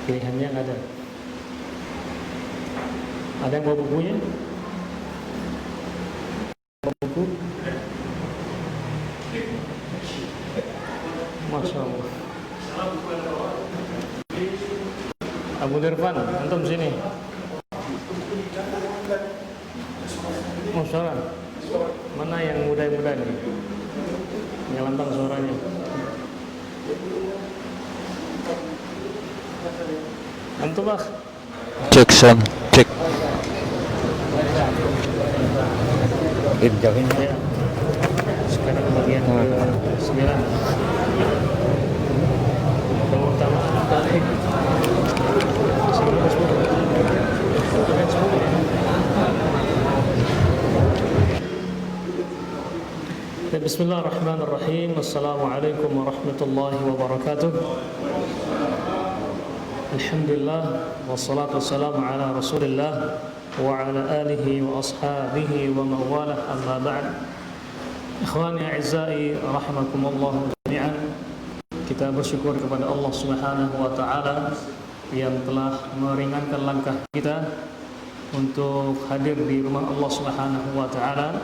Pilihannya nggak ada. Ada yang bawa bukunya? Bawa buku? Masya Allah. Abu Dirvan, antum sini. Oh, suara. Mana yang muda-muda nih? Yang lantang suaranya. Antum, Pak? Cek sound, cek. Jauhin ya. Sekarang bagian ke-9. Keutamaan tauhid. Bismillahirrahmanirrahim. Assalamualaikum warahmatullahi wabarakatuh. Alhamdulillah wassalatu wassalamu ala Rasulillah wa ala alihi wa ashabihi wa mawalah, amma ba'd. Ikhwani a'izai rahimakumullah jami'an. Kita bersyukur kepada Allah Subhanahu wa taala yang telah meringankan langkah kita untuk hadir di rumah Allah Subhanahu wa taala,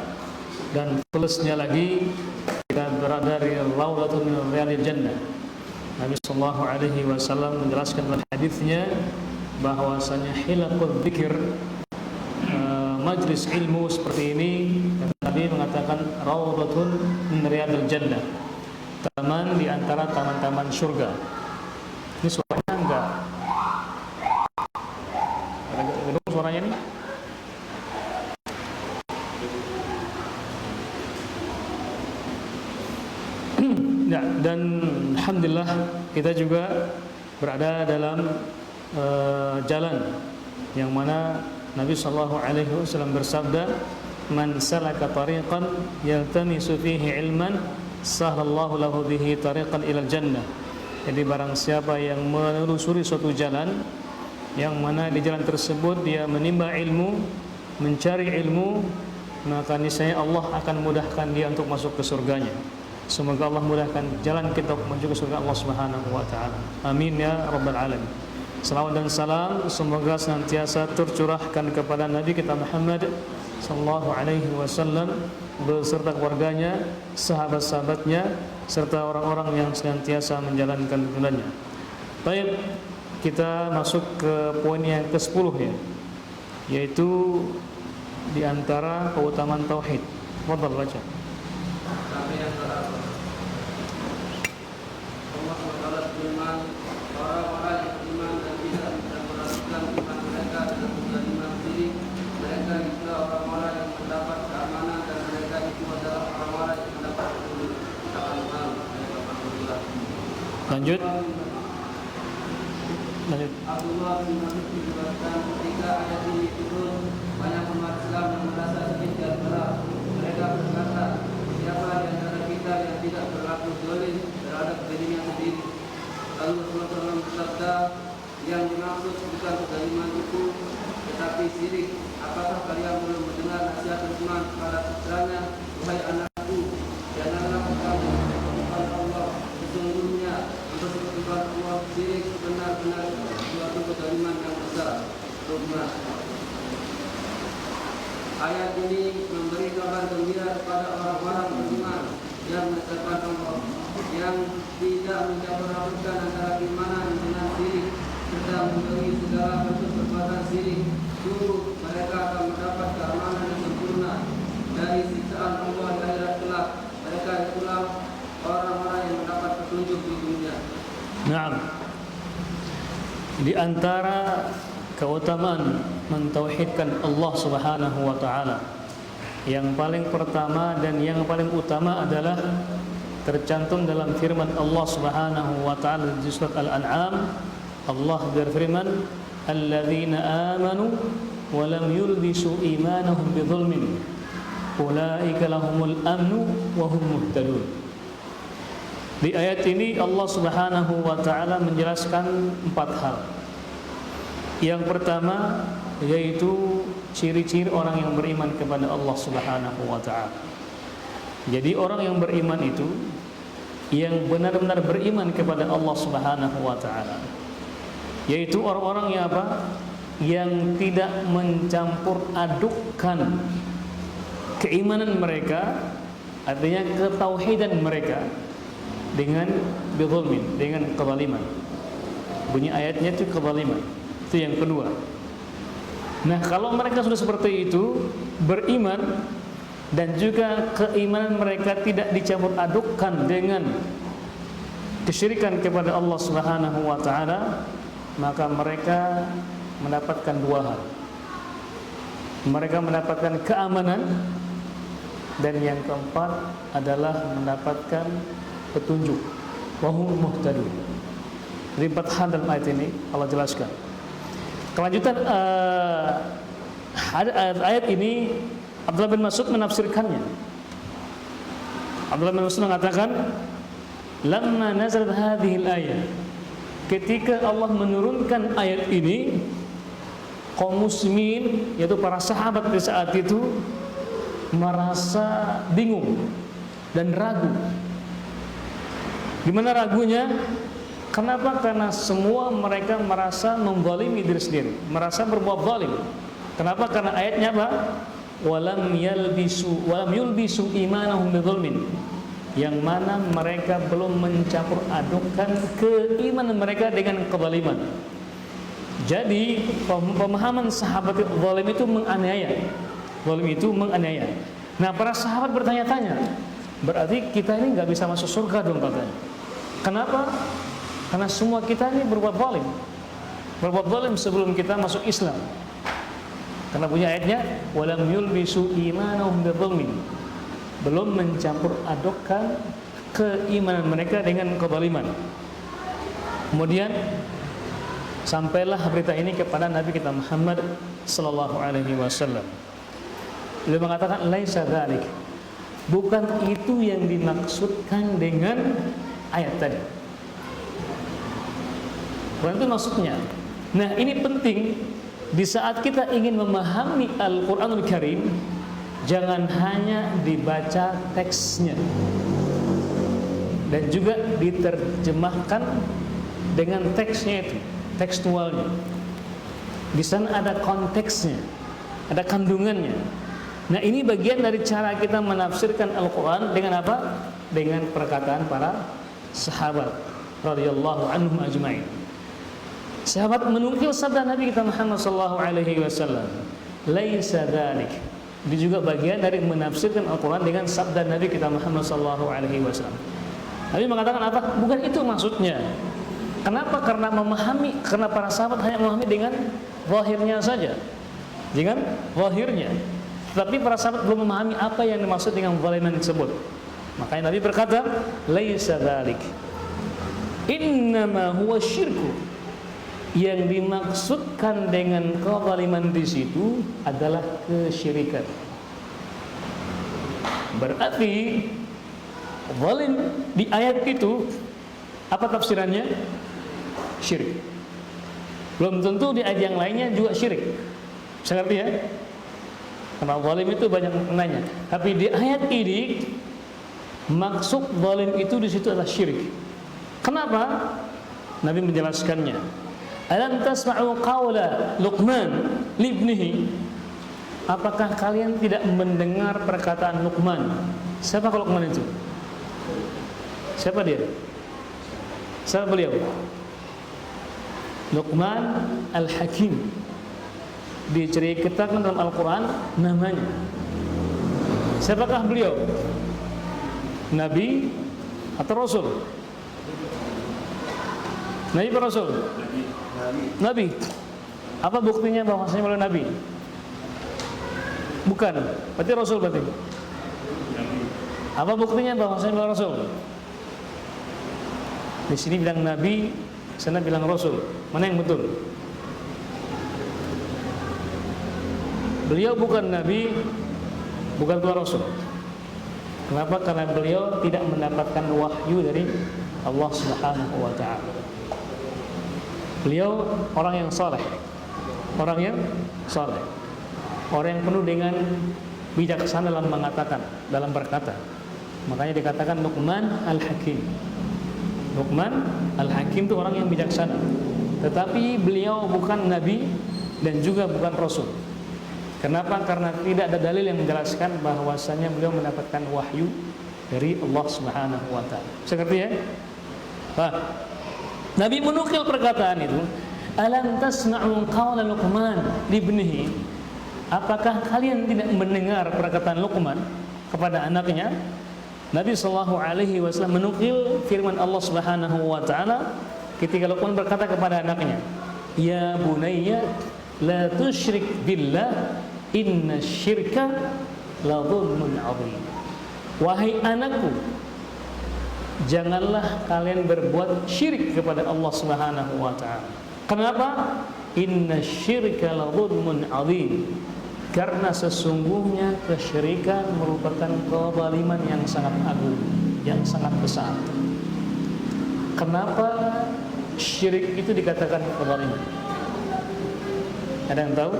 dan plusnya lagi kita berada di Raudhatun min Riyadil Jannah. Nabi sallallahu alaihi wasallam menjelaskan dalam hadisnya bahwasanya hilaqul dzikir, majlis ilmu seperti ini, Nabi mengatakan Raudhatun min Riyadil Jannah, taman di antara taman-taman surga. Ini suaranya enggak agak gedung suaranya nih. Ya, dan alhamdulillah kita juga berada dalam jalan yang mana Nabi sallallahu alaihi wasallam bersabda, "Man salaka tariqan yaltamisu fihi ilman, sahhalallahu lahu bihi tariqan ilal jannah." Jadi barang siapa yang menelusuri suatu jalan yang mana di jalan tersebut dia menimba ilmu, mencari ilmu, maka niscaya Allah akan mudahkan dia untuk masuk ke surganya. Semoga Allah mudahkan jalan kita menuju ke surga Allah Subhanahu wa taala. Amin ya rabbal alamin. Salawat dan salam semoga senantiasa tercurahkan kepada Nabi kita Muhammad sallallahu alaihi wasallam beserta keluarganya, sahabat-sahabatnya, serta orang-orang yang senantiasa menjalankan tuntunannya. Baik, kita masuk ke poin yang ke-10 ya, yaitu di antara keutamaan tauhid. Fadhal baca. Orang-orang yang beriman dan tidak meragukan iman mereka dengan kezaliman diri, mereka itu orang-orang yang mendapat keamanan, dan mereka itu adalah orang-orang yang mendapat petunjuk. Lanjut. Abdullah bin Mas'ud menjelaskan ketika ayat ini turun, banyak umat Islam yang merasa sedih dan berat. Mereka berkata, siapa di antara kita yang tidak berlaku zalim terhadap dirinya sendiri? Lalu Rasulullah bersabda, yang dimaksud bukan kezaliman itu, tetapi syirik. Apakah kalian belum mendengar nasihat Utsman kepada putranya, wahai anakku, janganlah kamu menyekutukan Allah. Sesungguhnya mempersekutukan Allah syirik benar-benar suatu kezaliman yang besar. Luqman. Ayat ini memberi kabar gembira kepada orang-orang beriman yang menetapkan Allah, yang tidak mencampur-adukan antara keimanan dengan syirik, serta menjauhi segala bentuk perbuatan syirik. Sungguh mereka akan mendapat keamanan yang sempurna dari siksaan Allah di akhirat kelak. Mereka itulah orang-orang yang mendapat petunjuk di dunia. Naam. Di antara keutamaan mentauhidkan Allah Subhanahu wa taala, yang paling pertama dan yang paling utama adalah tercantum dalam firman Allah Subhanahu wa taala di surat Al-An'am. Allah berfirman, "Alladzina amanu wa lam yulbisu imanahum bidzulmin, ulaika lahumul amnu wa hum muhtadun." Di ayat ini Allah Subhanahu wa taala menjelaskan 4 hal. Yang pertama yaitu ciri-ciri orang yang beriman kepada Allah Subhanahu wa taala. Jadi orang yang beriman itu yang benar-benar beriman kepada Allah Subhanahu wa taala. yaitu orang-orang yang apa? Yang tidak mencampur adukkan keimanan mereka, artinya ketauhidan mereka, dengan bidzulmin, dengan kezaliman. Bunyi ayatnya itu kezaliman. Itu yang kedua. Nah, kalau mereka sudah seperti itu, beriman dan juga keimanan mereka tidak dicampur adukkan dengan kesyirikan kepada Allah Subhanahu wa taala, maka mereka mendapatkan dua hal. Mereka mendapatkan keamanan, dan yang keempat adalah mendapatkan petunjuk. Wa hum muhtadun. Dari 4 hal dalam ayat ini Allah jelaskan. Kelanjutan ayat ini Abdullah bin Mas'ud menafsirkannya. Abdullah bin Mas'ud mengatakan, lamma nazalat hadhihi al-ayah, ketika Allah menurunkan ayat ini, kaum muslimin, yaitu para sahabat di saat itu, merasa bingung dan ragu. Gimana ragunya? Kenapa? Karena semua mereka merasa menzalimi diri sendiri, merasa berbuat zalim. Kenapa? Karena ayatnya apa? Walam yulbisu imanahum bidzulmin, yang mana mereka belum mencampur adukkan keimanan mereka dengan kezaliman. Jadi pemahaman sahabat zalim itu menganiaya. Zalim itu menganiaya. Nah, para sahabat bertanya-tanya, berarti kita ini nggak bisa masuk surga dong katanya. Kenapa? Karena semua kita ini berbuat zalim. Berbuat zalim sebelum kita masuk Islam. Karena punya ayatnya, walam yulbisu imanahum bidzulmin, belum mencampur adukkan keimanan mereka dengan kezaliman. Kemudian sampailah berita ini kepada Nabi kita Muhammad sallallahu alaihi wasallam. Beliau mengatakan, laisa dzalik, bukan itu yang dimaksudkan dengan ayat tadi. Bukan itu maksudnya. Nah, ini penting. Di saat kita ingin memahami Al-Quranul Karim, jangan hanya dibaca teksnya dan juga diterjemahkan dengan teksnya itu, tekstualnya. Di sana ada konteksnya, ada kandungannya. Nah, ini bagian dari cara kita menafsirkan Al-Quran dengan apa? Dengan perkataan para sahabat radhiyallahu anhum ajma'in. Sahabat menukil sabda Nabi kita Muhammad sallallahu alaihi wasallam, laisa dzalik. Ini juga bagian dari menafsirkan Al-Quran dengan sabda Nabi kita Muhammad sallallahu alaihi wasallam. Nabi mengatakan apa? Bukan itu maksudnya. Kenapa? Karena para sahabat hanya memahami dengan zahirnya saja, dengan zahirnya. Tetapi para sahabat belum memahami apa yang dimaksud dengan zaliman tersebut. Makanya Nabi berkata, laisa dzalik, innama huwa syirku. Yang dimaksudkan dengan kezaliman di situ adalah kesyirikan. Berarti zalim di ayat itu apa tafsirannya? Syirik. Belum tentu di ayat yang lainnya juga syirik. Bisa ngerti ya? Karena zalim itu banyak maknanya. Tapi di ayat ini maksud zalim itu di situ adalah syirik. Kenapa? Nabi menjelaskannya. Alam tasma'u qawla Luqman libnihi, apakah kalian tidak mendengar perkataan Luqman? Siapa Luqman itu? Siapa dia? Siapa beliau? Luqman Al-Hakim. Diceritakan dalam Al-Quran namanya. Siapakah beliau? Nabi atau Rasul? Nabi atau Rasul? Nabi. Apa buktinya bahwasanya beliau Nabi? Bukan. Berarti Rasul berarti. Apa buktinya bahwasanya beliau Rasul? Di sini bilang Nabi, sana bilang Rasul. Mana yang betul? Beliau bukan Nabi, bukan pula Rasul. Kenapa? Karena beliau tidak mendapatkan wahyu dari Allah Subhanahu wa ta'ala. Beliau orang yang saleh, orang yang saleh, orang yang penuh dengan bijaksana dalam mengatakan, dalam berkata. Makanya dikatakan Luqman Al-Hakim. Luqman Al-Hakim itu orang yang bijaksana. tetapi beliau bukan nabi dan juga bukan rasul. Kenapa? Karena tidak ada dalil yang menjelaskan bahwasanya beliau mendapatkan wahyu dari Allah Subhanahu wa taala. Seperti ya? Nabi menukil perkataan itu, "Alam tasma'u qawla Luqman li ibnihi?" Apakah kalian tidak mendengar perkataan Luqman kepada anaknya? Nabi sallallahu alaihi wasallam menukil firman Allah Subhanahu wa taala ketika Luqman berkata kepada anaknya, "Ya bunayya la tusyrik billah inna syirka la dhulmun 'adzim." Wahai anakku, janganlah kalian berbuat syirik kepada Allah Subhanahu wa taala. Kenapa? Inna syirka la dhulmun 'adzim. Karena sesungguhnya kesyirikan merupakan kezaliman yang sangat agung, yang sangat besar. Kenapa syirik itu dikatakan kezaliman? Ada yang tahu?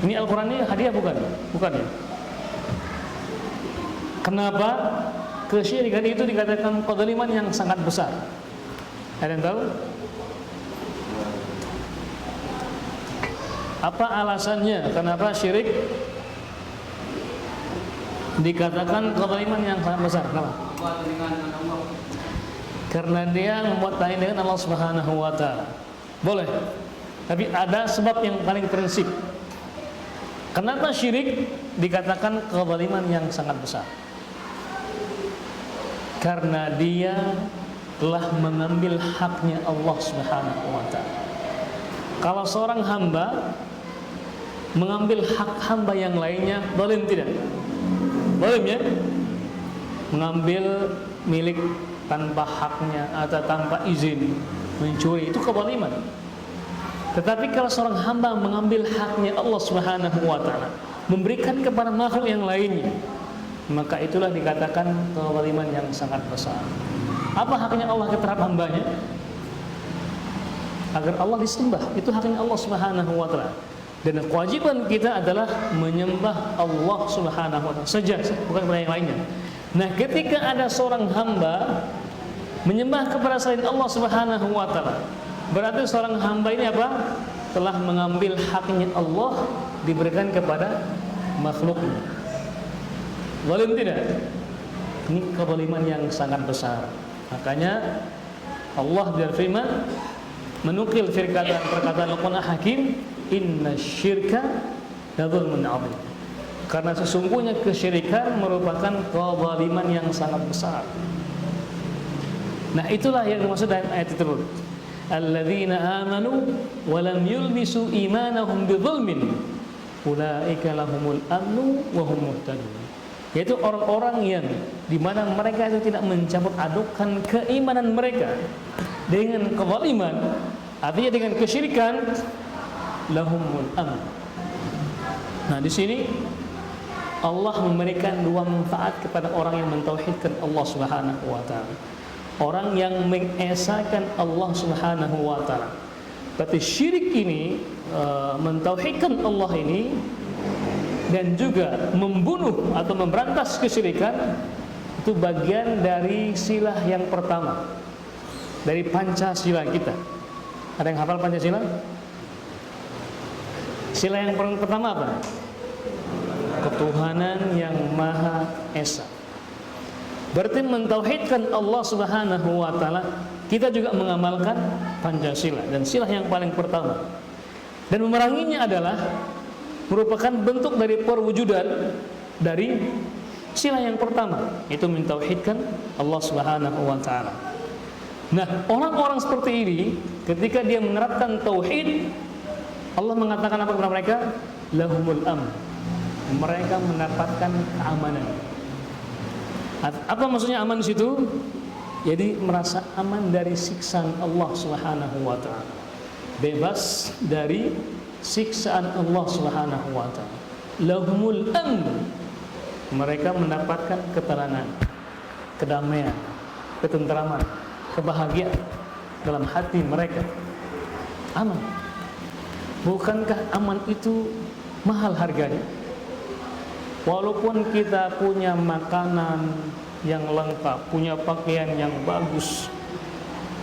Ini Al-Quran ini hadiah bukan? Bukan ya? Kenapa kesyirikan itu dikatakan kezaliman yang sangat besar? Ada yang tahu? Apa alasannya? Kenapa syirik dikatakan kezaliman yang sangat besar? Kenapa? Karena dia membuat lain dengan Allah Subhanahu wa taala. Boleh. Tapi ada sebab yang paling prinsip. Kenapa syirik dikatakan kezaliman yang sangat besar? Karena dia telah mengambil haknya Allah Subhanahu wa taala. Kalau seorang hamba mengambil hak hamba yang lainnya, zalim tidak? Zalim ya? Mengambil milik tanpa haknya atau tanpa izin, mencuri, itu kezaliman. Tetapi kalau seorang hamba mengambil haknya Allah Subhanahu wa taala, memberikan kepada makhluk yang lainnya, maka itulah dikatakan kezaliman yang sangat besar. Apa haknya Allah terhadap hambanya? Agar Allah disembah, itu haknya Allah Subhanahu wa taala. Dan kewajiban kita adalah menyembah Allah Subhanahu wa taala saja, bukan kepada yang lainnya. Nah, ketika ada seorang hamba menyembah kepada selain Allah Subhanahu wa taala, berarti seorang hamba ini apa? Telah mengambil haknya Allah diberikan kepada makhluknya. Zalim tidak? Ini kezaliman yang sangat besar. Makanya Allah berfirman, menukil perkataan Luqman Hakim, inna syirka la dzulmun 'adzim. Karena sesungguhnya kesyirikan merupakan kezaliman yang sangat besar. Nah, itulah yang dimaksud dalam ayat itu. Alladzina amanu wa lam yulbisu imanahum bidzulmin ulaika lahumul amnu wa hum muhtadun. Yaitu orang-orang yang di mana mereka itu tidak mencampur adukan keimanan mereka dengan kezaliman, artinya dengan kesyirikan, lahumul amn. Nah, di sini Allah memberikan dua manfaat kepada orang yang mentauhidkan Allah Subhanahu wa taala. Orang yang mengesahkan Allah Subhanahu wa taala. Berarti syirik ini mentauhidkan Allah ini dan juga membunuh atau memberantas kesyirikan itu bagian dari silah yang pertama dari Pancasila kita. Ada yang hafal Pancasila? Sila yang pertama apa? Ketuhanan yang Maha Esa. Berarti mentauhidkan Allah Subhanahu wa taala, kita juga mengamalkan Pancasila dan sila yang paling pertama. Dan memeranginya adalah merupakan bentuk dari perwujudan dari sila yang pertama, yaitu mentauhidkan Allah Subhanahu wa taala. Nah, orang-orang seperti ini ketika dia menerapkan tauhid, Allah mengatakan apa kepada mereka? Lahumul amn. Mereka mendapatkan keamanan. Apa maksudnya aman di situ? Jadi merasa aman dari siksaan Allah Subhanahu wa taala. Bebas dari siksaan Allah Subhanahu wa taala. Lahumul amn. Mereka mendapatkan ketenangan, kedamaian, ketentraman, kebahagiaan dalam hati mereka. Aman. Bukankah aman itu mahal harganya? Walaupun kita punya makanan yang lengkap, punya pakaian yang bagus,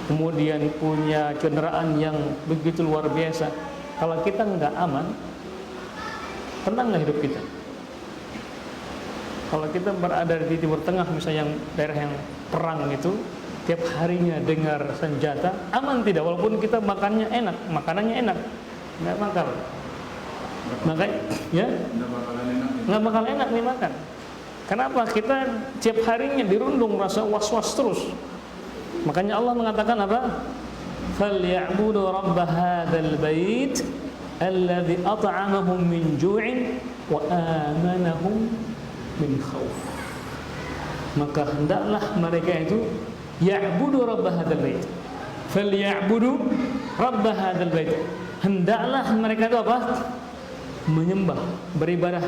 kemudian punya kendaraan yang begitu luar biasa. Kalau kita nggak aman, tenang nggak hidup kita? Kalau kita berada di Timur Tengah misalnya, yang daerah yang perang itu, tiap harinya dengar senjata, aman tidak? Walaupun kita makannya enak, makanannya enak, nggak makan. Makanya, ya, nggak bakal enak nih makan. Kenapa? Kita tiap harinya dirundung rasa was-was terus. Makanya Allah mengatakan apa? فَلْيَعْبُدُوا رَبَّ هَذَا الْبَيْتِ الَّذِي أَطْعَمَهُمْ مِنْ جُوعٍ وَآمَنَهُمْ مِنْ خَوْفٍ. Maka hendaklah mereka itu ya'budu rabb hadzal bait. Falya'budu rabb hadzal bait. Hendaklah mereka itu apa? Menyembah, beribadah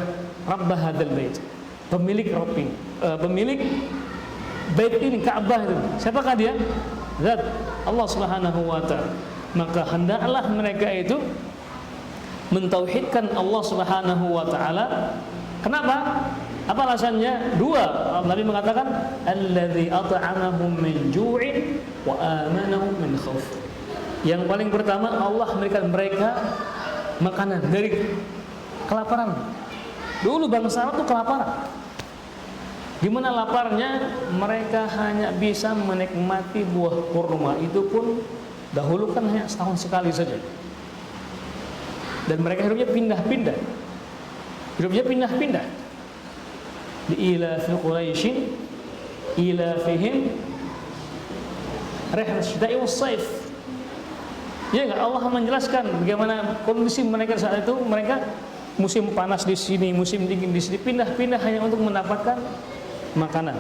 rabb hadzal bait. Pemilik pemilik bait ini, Ka'bah itu. Siapakah dia? Zat Allah Subhanahu wa taala. Maka hendaklah mereka itu mentauhidkan Allah Subhanahu wa taala. Kenapa? Apa alasannya? Dua. Nabi mengatakan allazi at'amahum min ju'in wa amanahum min khauf. Yang paling pertama, Allah memberikan mereka makanan dari kelaparan. Dulu bangsa Arab itu kelaparan. Gimana laparnya? Mereka hanya bisa menikmati buah kurma, itu pun dahulu kan hanya setahun sekali saja. Dan mereka hidupnya pindah-pindah. Di ilafi Quraisyin ilafihim rihlat syita'i was-saif. Ya enggak, Allah menjelaskan bagaimana kondisi mereka saat itu. Mereka musim panas di sini, musim dingin di sini, pindah-pindah hanya untuk mendapatkan makanan.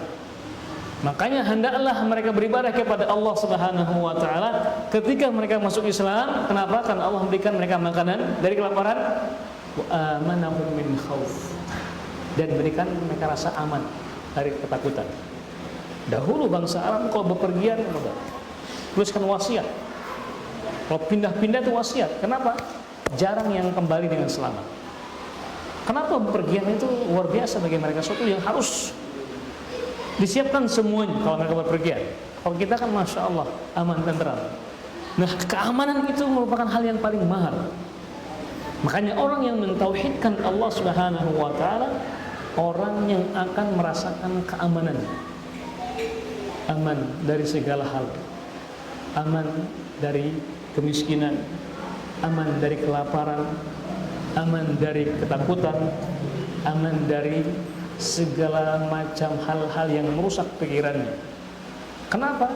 Makanya hendaklah mereka beribadah kepada Allah Subhanahu wa taala ketika mereka masuk Islam. Kenapa? Karena Allah memberikan mereka makanan dari kelaparan, wa amanahum min khauf, dan berikan mereka rasa aman dari ketakutan. Dahulu bangsa Arab kalau bepergian tuliskan wasiat. Kalau pindah-pindah itu wasiat. Kenapa? Jarang yang kembali dengan selamat. Kenapa bepergian itu luar biasa bagi mereka, suatu yang harus disiapkan semuanya kalau mereka bepergian. Kalau kita kan masya Allah aman dan tenteram. Nah, keamanan itu merupakan hal yang paling mahal. Makanya orang yang mentauhidkan Allah Subhanahu wa taala, orang yang akan merasakan keamanan. Aman dari segala hal. Aman dari kemiskinan, aman dari kelaparan, aman dari ketakutan, aman dari segala macam hal-hal yang merusak pikirannya. Kenapa?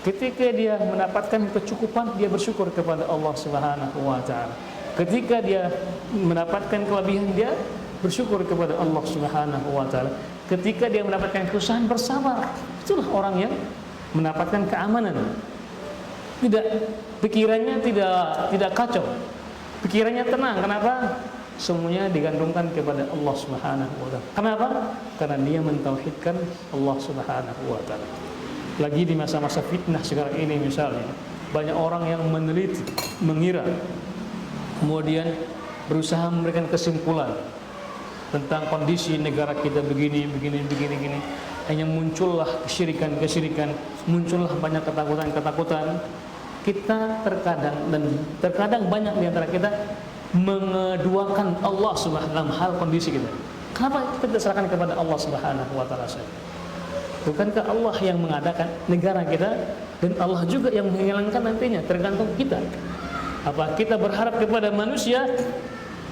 Ketika dia mendapatkan kecukupan, dia bersyukur kepada Allah Subhanahu wa taala. Ketika dia mendapatkan kelebihan, dia bersyukur kepada Allah Subhanahu wa taala. Ketika dia mendapatkan kesusahan, bersabar. Itulah orang yang mendapatkan keamanan. Pikirannya tidak kacau. Pikirannya tenang. Kenapa? Semuanya digantungkan kepada Allah Subhanahu wa taala. Kenapa? Karena dia mentauhidkan Allah Subhanahu wa taala. Lagi di masa-masa fitnah sekarang ini misalnya, banyak orang yang meneliti, mengira, kemudian berusaha memberikan kesimpulan tentang kondisi negara kita begini. Hanya muncullah kesyirikan, muncullah banyak ketakutan. Kita terkadang banyak di antara kita mengeduakan Allah Subhanahu dalam hal kondisi kita. Kenapa kita serahkan kepada Allah Subhanahu wa taala saja? Bukankah Allah yang mengadakan negara kita, dan Allah juga yang menghilangkan nantinya? Tergantung kita. Apa kita berharap kepada manusia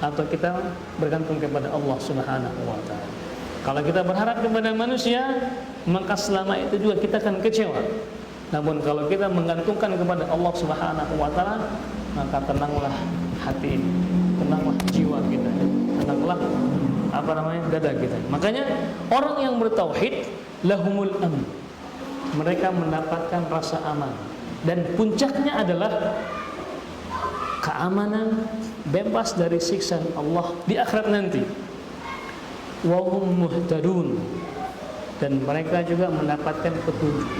atau kita bergantung kepada Allah Subhanahu wa taala? Kalau kita berharap kepada manusia, maka selama itu juga kita akan kecewa. Namun kalau kita menggantungkan kepada Allah Subhanahu wa taala, maka tenanglah hati ini, tenanglah jiwa kita, tenanglah dada kita. Makanya orang yang bertauhid lahumul aman, mereka mendapatkan rasa aman, dan puncaknya adalah keamanan bebas dari siksa Allah di akhirat nanti. Wa hum muhtadun, dan mereka juga mendapatkan petunjuk.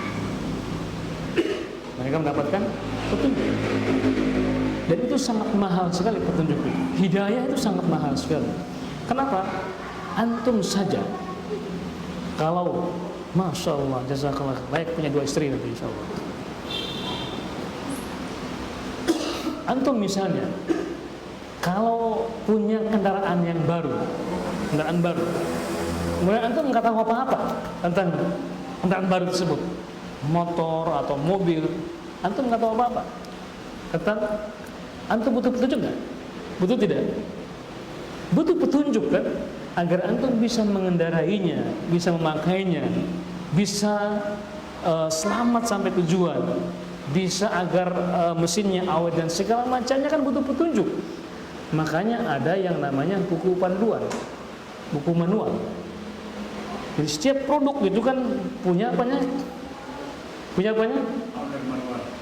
Mereka mendapatkan petunjuk. Dan itu sangat mahal sekali petunjuk itu. Hidayah itu sangat mahal sekali. Kenapa? Antum saja kalau masya Allah, jazakallah, baik punya 2 istri nanti insya Allah. Antum misalnya kalau punya kendaraan yang baru, kemudian antum nggak tahu apa-apa tentang kendaraan baru tersebut, motor atau mobil, antum nggak tahu apa-apa tentang, antum butuh petunjuk nggak? Butuh tidak? Butuh petunjuk kan, agar antum bisa mengendarainya, bisa memakainya, bisa selamat sampai tujuan, bisa agar mesinnya awet dan segala macamnya, kan butuh petunjuk. Makanya ada yang namanya buku panduan, buku manual. Jadi setiap produk itu kan punya apanya?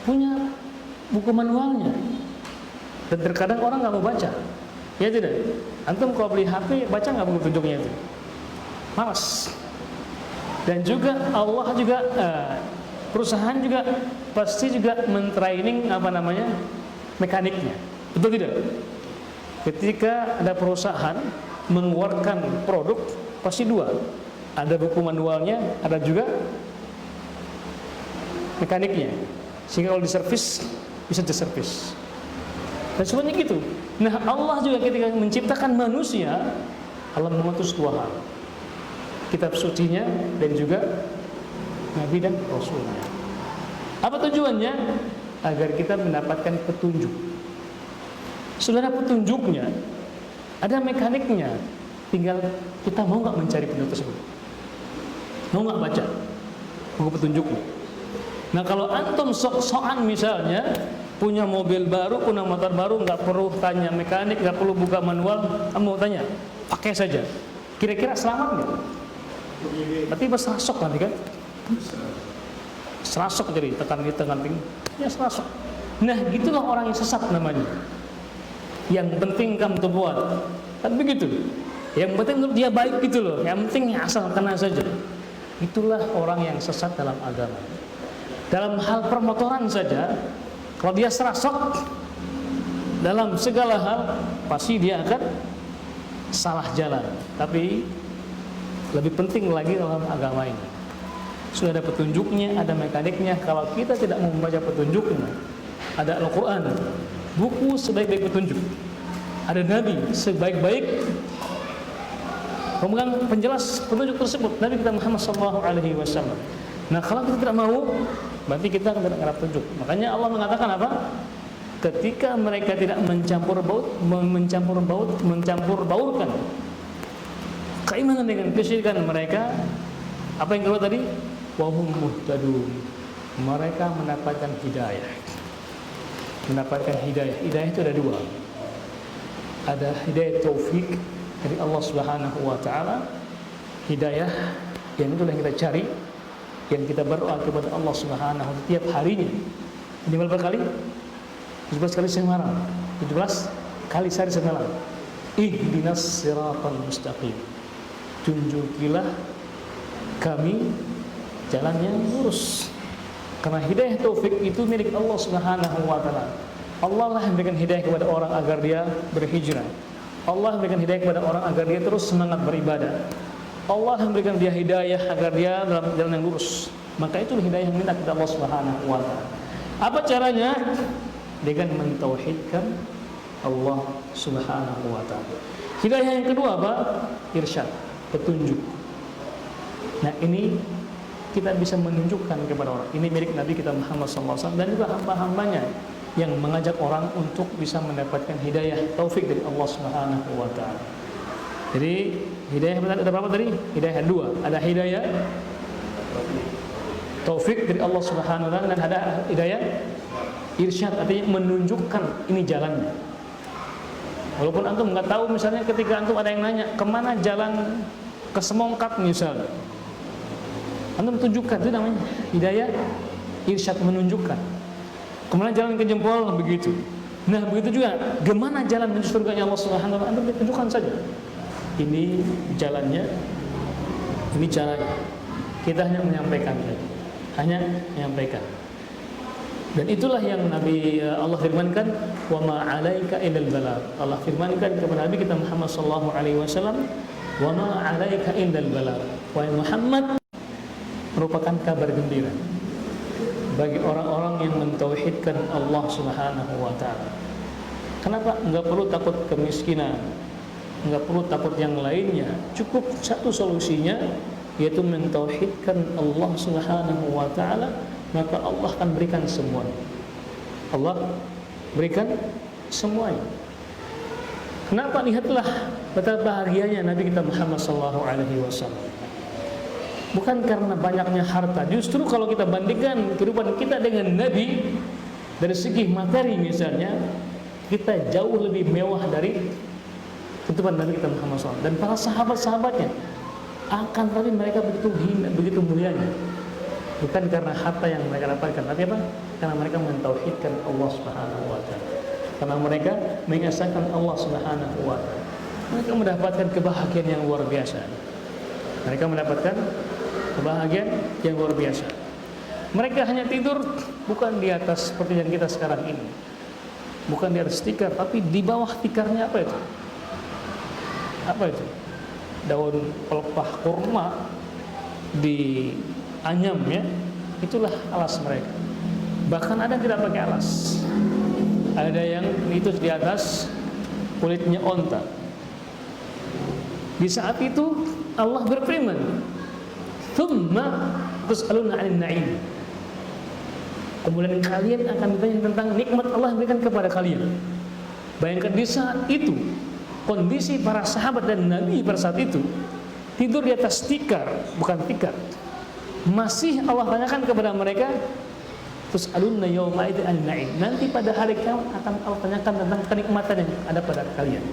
Punya buku manualnya. Dan terkadang orang nggak mau baca, ya tidak? Antum kalau beli HP baca nggak buku petunjuknya itu? Malas. Dan juga Allah juga perusahaan juga pasti juga mentraining mekaniknya, betul tidak? Ketika ada perusahaan mengeluarkan produk pasti dua, ada buku manualnya, ada juga mekaniknya, sehingga kalau diservis bisa diservis. Dan semuanya gitu. Nah, Allah juga ketika menciptakan manusia, Allah mengutus dua hal, kitab sucinya dan juga Nabi dan Rasulnya. Apa tujuannya? Agar kita mendapatkan petunjuk. Sudah ada petunjuknya, ada mekaniknya, tinggal kita mau nggak mencari petunjuk tersebut, mau nggak baca buku petunjuknya. Nah, kalau antum sok-sokan misalnya punya mobil baru, punya motor baru, nggak perlu tanya mekanik, nggak perlu buka manual, kamu tanya, pakai saja. Kira-kira selamat nggak? Berarti serasok nanti kan? Serasok jadi tekan ping, ya serasok. Nah, gitulah orang yang sesat namanya. Yang penting kamu tuh buat, kan begitu. Yang penting menurut dia baik gitu loh. Yang penting asal kena saja. Itulah orang yang sesat dalam agama. Dalam hal permotoran saja, kalau dia serasok dalam segala hal, pasti dia akan salah jalan. Tapi lebih penting lagi dalam agama ini, sudah ada petunjuknya, ada mekaniknya. Kalau kita tidak mau membaca petunjuknya, ada Al-Quran, buku sebaik-baik petunjuk, ada Nabi sebaik-baik pemegang penjelas petunjuk tersebut, Nabi kita Muhammad SAW. Nah, kalau kita tidak mau, berarti kita tidak mendapat petunjuk. Makanya Allah mengatakan apa? Ketika mereka tidak mencampur baurkan keimanan dengan kesyirikan mereka, apa yang keluar tadi? Wahum muhtadun. Mereka mendapatkan hidayah. Hidayah itu ada dua. Ada hidayah taufik dari Allah Subhanahu wa taala, hidayah yang itulah yang kita cari, yang kita berdoa kepada Allah Subhanahu wa taala tiap harinya. Ini berapa kali? 17 kali semalam, 17 kali sehari semalam. Ihdinas siratal mustaqim. Tunjukilah kami jalan yang lurus. Karena hidayah taufik itu milik Allah Subhanahu wa taala. Allah lah yang memberikan hidayah kepada orang agar dia berhijrah. Allah memberikan hidayah kepada orang agar dia terus semangat beribadah. Allah memberikan dia hidayah agar dia dalam jalan yang lurus. Maka itu hidayah yang minta kepada Allah Subhanahu wa taala. Apa caranya? Dengan mentauhidkan Allah Subhanahu wa taala. Hidayah yang kedua apa? Irsyad, petunjuk. Nah, ini kita bisa menunjukkan kepada orang. Ini milik Nabi kita Muhammad SAW dan juga hamba-hambanya yang mengajak orang untuk bisa mendapatkan hidayah taufik dari Allah Subhanahu wa taala. Jadi hidayah ada berapa tadi? Hidayah dua. Ada hidayah taufik dari Allah Subhanahu wa taala dan ada hidayah irsyad, artinya menunjukkan ini jalannya. Walaupun antum nggak tahu, misalnya ketika antum ada yang nanya kemana jalan ke Semongkat misalnya, antum tunjukkan, itu namanya hidayah irsyad, menunjukkan. Kemana jalan ke Jempol, begitu. Nah, begitu juga kemana jalan menuju surganya Allah Subhanahu wa taala, antum tunjukkan saja. Ini jalannya, ini caranya. Kita hanya menyampaikan saja. Hanya menyampaikan. Dan itulah yang Nabi Allah firmankan, wa ma 'alaika illal balagh. Allah firmankan kepada Nabi kita Muhammad sallallahu alaihi wasallam, wa ma 'alaika illal balagh. Wahai Muhammad, merupakan kabar gembira bagi orang-orang yang mentauhidkan Allah Subhanahu wa taala. Kenapa? Enggak perlu takut kemiskinan, enggak perlu takut yang lainnya. Cukup satu solusinya, yaitu mentauhidkan Allah Subhanahu wa taala, maka Allah akan berikan semuanya. Allah berikan semuanya. Kenapa? Lihatlah betapa bahagianya Nabi kita Muhammad sallallahu alaihi wasallam. Bukan karena banyaknya harta. Justru kalau kita bandingkan kehidupan kita dengan Nabi dari segi materi misalnya, kita jauh lebih mewah dari kehidupan Nabi kita Muhammad SAW. Dan para sahabat-sahabatnya, akan tapi mereka begitu hina, begitu mulianya. Bukan karena harta yang mereka dapatkan, tapi apa? Karena mereka mentauhidkan Allah Subhanahu wa taala. Karena mereka mengesahkan Allah Subhanahu wa taala. Mereka mendapatkan kebahagiaan yang luar biasa. Mereka mendapatkan kebahagiaan yang luar biasa. Mereka hanya tidur bukan di atas seperti yang kita sekarang ini. Bukan di atas tikar, tapi di bawah tikarnya apa itu? Apa itu? Daun pelepah kurma dianyam ya. Itulah alas mereka. Bahkan ada yang tidak pakai alas. Ada yang itu di atas kulitnya onta. Di saat itu Allah berfirman, "Tsumma tus'aluna 'anil na'im." Kemudian kalian akan ditanya tentang nikmat Allah yang berikan kepada kalian. Bayangkan di saat itu kondisi para sahabat dan Nabi pada saat itu tidur di atas tikar, bukan tikar. Masih Allah tanyakan kepada mereka, "Tus'aluna yawma idzin 'anil na'im." Nanti pada hari kiamat akan Allah tanyakan tentang kenikmatan yang ada pada kalian.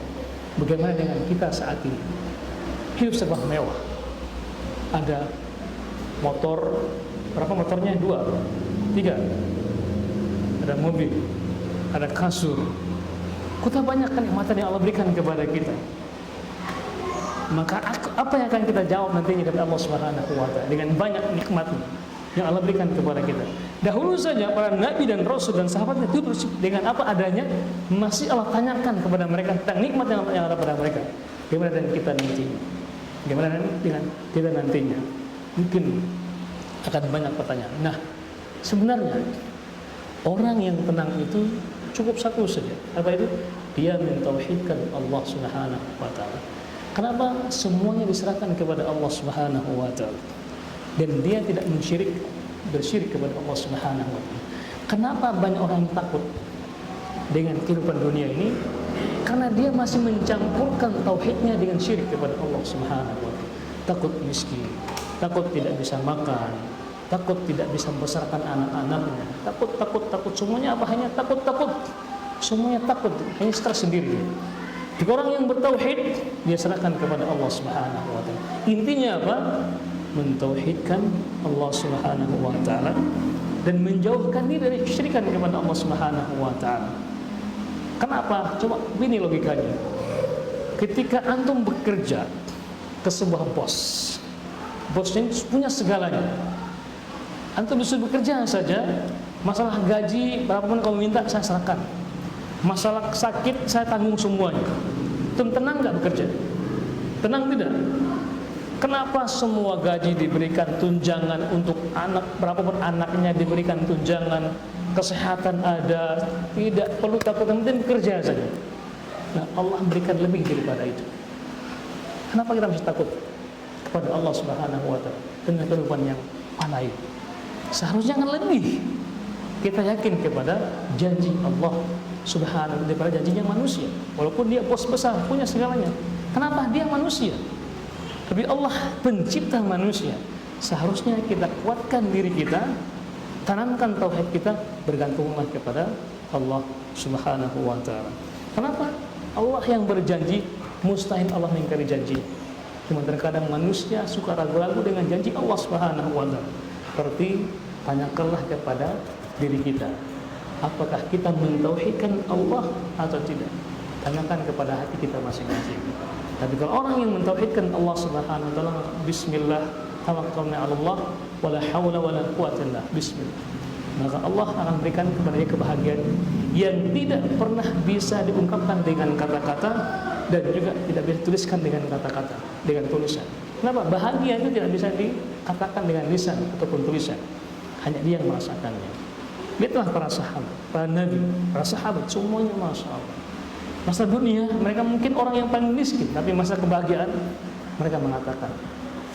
Bagaimana dengan kita saat ini? Hidup serba mewah. Ada motor, berapa motornya? 2, 3. Ada mobil, ada kasur. Kita banyak kenikmatan yang Allah berikan kepada kita. Maka apa yang akan kita jawab nantinya dari Allah Subhanahu wa taala dengan banyak nikmat yang Allah berikan kepada kita. Dahulu saja para nabi dan rasul dan sahabatnya itu dengan apa adanya, masih Allah tanyakan kepada mereka tentang nikmat yang ada pada mereka. Bagaimana dengan kita nantinya? Bagaimana dengan kita nantinya? Mungkin akan banyak pertanyaan. Nah, sebenarnya orang yang tenang itu cukup satu saja. Apa itu? Dia mentauhidkan Allah Subhanahu wa taala. Kenapa? Semuanya diserahkan kepada Allah Subhanahu wa taala. Dan dia tidak bersyirik kepada Allah Subhanahu wa taala. Kenapa banyak orang yang takut dengan kehidupan dunia ini? Karena dia masih mencampurkan tauhidnya dengan syirik kepada Allah Subhanahu wa taala. Takut miskin, takut tidak bisa makan, takut tidak bisa membesarkan anak-anaknya, takut semuanya apa? Hanya takut, semuanya takut, hanya stres sendiri. Jika orang yang bertauhid, dia serahkan kepada Allah Subhanahu wa taala. Intinya apa? Mentauhidkan Allah Subhanahu wa taala dan menjauhkan diri dari kesyirikan kepada Allah Subhanahu wa taala. Kenapa? Coba ini logikanya. Ketika antum bekerja ke sebuah bosnya punya segalanya. Antum bisa bekerja saja, masalah gaji berapapun kamu minta saya serahkan. Masalah sakit saya tanggung semuanya. Antum tenang nggak bekerja? Tenang tidak? Kenapa semua gaji diberikan tunjangan untuk anak, berapapun anaknya diberikan tunjangan, kesehatan ada, tidak perlu takut, yang penting bekerja saja. Nah, Allah berikan lebih daripada itu. Kenapa kita mesti takut kepada Allah Subhanahu wa taala dengan kehidupan yang panai? Seharusnya kan lebih kita yakin kepada janji Allah Subhanahu daripada janjinya manusia. Walaupun dia bos besar, punya segalanya. Kenapa? Dia manusia. Tapi Allah pencipta manusia. Seharusnya kita kuatkan diri kita, tanamkan tauhid kita, bergantunglah kepada Allah Subhanahu wa taala. Kenapa? Allah yang berjanji, mustahil Allah mengingkari janji. Cuma terkadang manusia suka ragu-ragu dengan janji Allah Subhanahu wa taala. Seperti tanyakanlah kepada diri kita, apakah kita mentauhidkan Allah atau tidak? Tanyakan kepada hati kita masing-masing. Tapi kalau orang yang mentauhidkan Allah Subhanahu wa taala, bismillah tawakkalna 'ala Allah wala haula wala quwwata illa bismillah. Maka Allah akan berikan kepada dia kebahagiaan yang tidak pernah bisa diungkapkan dengan kata-kata dan juga tidak bisa dituliskan dengan kata-kata, dengan tulisan. Kenapa? Bahagia itu tidak bisa dikatakan dengan lisan ataupun tulisan. Hanya dia yang merasakannya. Lihatlah para sahabat, para nabi, para sahabat semuanya masya Allah. Masalah dunia, mereka mungkin orang yang paling miskin, tapi masalah kebahagiaan mereka mengatakan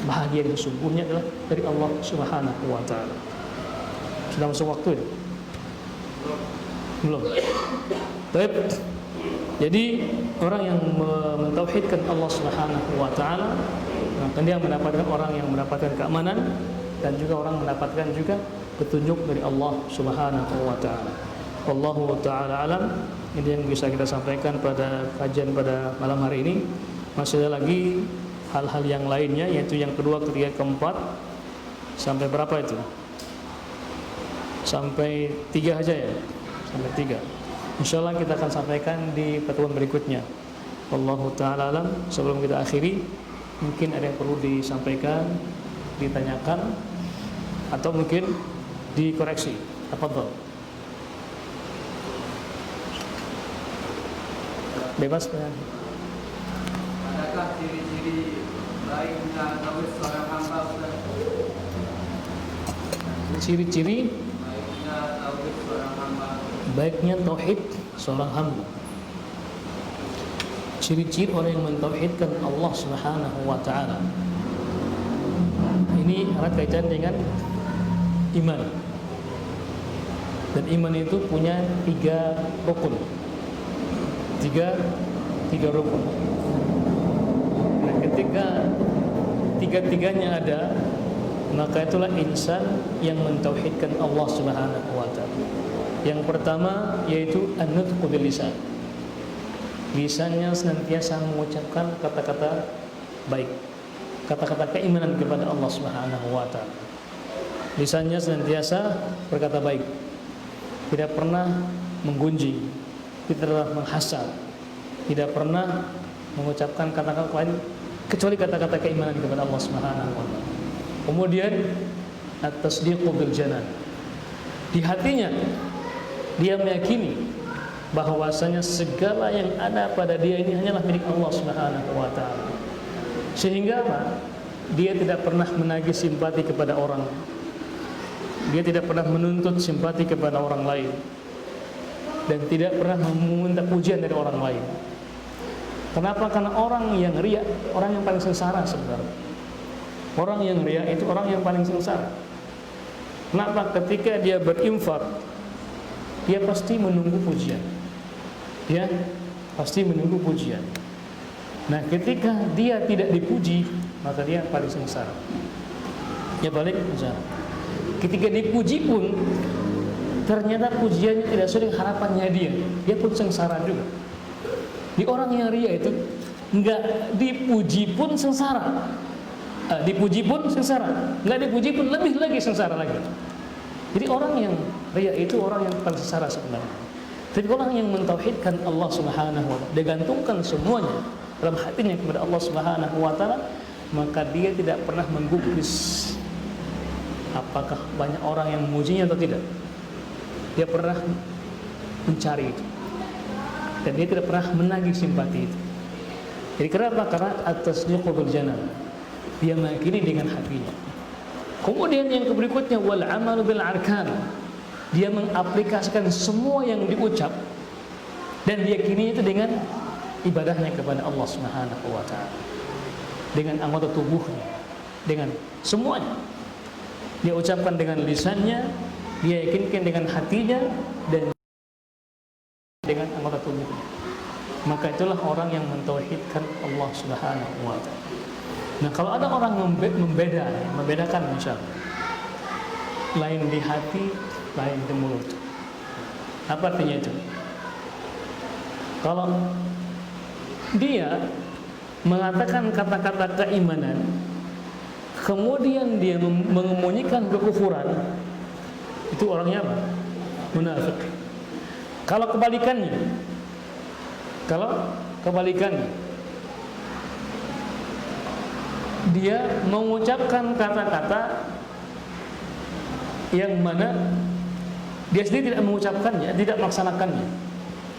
bahagia yang sesungguhnya adalah dari Allah Subhanahu wa taala. Sudah masuk waktu ya? Belum. Baik. Jadi orang yang mentauhidkan Allah Subhanahu wa taala, maka dia mendapatkan orang yang mendapatkan keamanan dan juga orang mendapatkan juga petunjuk dari Allah Subhanahu wa taala. Wallahu taala alam. Ini yang bisa kita sampaikan pada kajian pada malam hari ini. Masih ada lagi hal-hal yang lainnya, yaitu yang kedua, ketiga, keempat. Sampai berapa itu? Sampai 3 aja ya. Sampai 3. InsyaAllah kita akan sampaikan di pertemuan berikutnya. Wallahu ta'ala alam. Sebelum kita akhiri, mungkin ada yang perlu disampaikan, ditanyakan, atau mungkin dikoreksi. Tafadhol. Bebas ya. Adakah ciri-ciri baiknya tauhid seorang hamba, Ustaz? Ciri-ciri Baiknya tauhid seorang hamba. baiknya tauhid seorang hamba. Ciri-ciri orang yang mentauhidkan Allah Subhanahu wa taala. Ini erat kaitan dengan iman. Dan iman itu punya 3 rukun. Tiga rukun. Nah, ketika tiga-tiganya ada, maka itulah insan yang mentauhidkan Allah Subhanahu wa taala. Yang pertama yaitu an-nutqu bil lisan. Lisannya senantiasa mengucapkan kata-kata baik, kata-kata keimanan kepada Allah Subhanahu wa taala. Lisannya senantiasa berkata baik, tidak pernah menggunjing, tidak pernah menghasad, tidak pernah mengucapkan kata-kata lain kecuali kata-kata keimanan kepada Allah Subhanahu wa taala. Kemudian at-tasdiqu bil janan. Di hatinya dia meyakini bahwasanya segala yang ada pada dia ini hanyalah milik Allah Subhanahu wa taala. Sehingga apa? Dia tidak pernah menagih simpati kepada orang. Dia tidak pernah menuntut simpati kepada orang lain. Dan tidak pernah meminta pujian dari orang lain. Kenapa? Karena orang yang riya, orang yang paling sengsara sebenarnya. Orang yang riya itu orang yang paling sengsara. Kenapa? Ketika dia berinfak, dia pasti menunggu pujian. Dia pasti menunggu pujian. Nah, ketika dia tidak dipuji, maka dia paling sengsara. Ya balik sengsara. Ketika dipuji pun ternyata pujiannya tidak sesuai harapannya dia pun sengsara juga. Di orang yang riya itu enggak dipuji pun sengsara, dipuji pun sengsara, enggak dipuji pun lebih lagi sengsara lagi. Jadi orang yang riya itu orang yang paling sengsara sebenarnya. Tapi orang yang mentauhidkan Allah Subhanahu wa taala, digantungkan semuanya dalam hatinya kepada Allah Subhanahu wa taala, maka dia tidak pernah menggubris apakah banyak orang yang memujinya atau tidak. Dia pernah mencari itu, dan dia tidak pernah menagih simpati itu. Jadi kenapa? Karena at-tasdiqu bil janan, dia meyakini dengan hatinya. Kemudian yang berikutnya wal amalu bil arkan, dia mengaplikasikan semua yang diucap dan diyakini itu dengan ibadahnya kepada Allah Subhanahu wa taala, dengan anggota tubuhnya, dengan semuanya. Dia ucapkan dengan lisannya, dia yakinkan dengan hatinya, dan dengan anggota tubuhnya. Maka itulah orang yang mentauhidkan Allah Subhanahu wa taala. Nah, kalau ada orang membedakan misalnya lain di hati, lain di mulut. Apa artinya itu? Kalau dia mengatakan kata-kata keimanan, kemudian dia mengemunyikan kekufuran, itu orangnya apa? Munafik. Kalau kebalikannya, dia mengucapkan kata-kata yang mana dia sendiri tidak mengucapkannya, tidak melaksanakannya.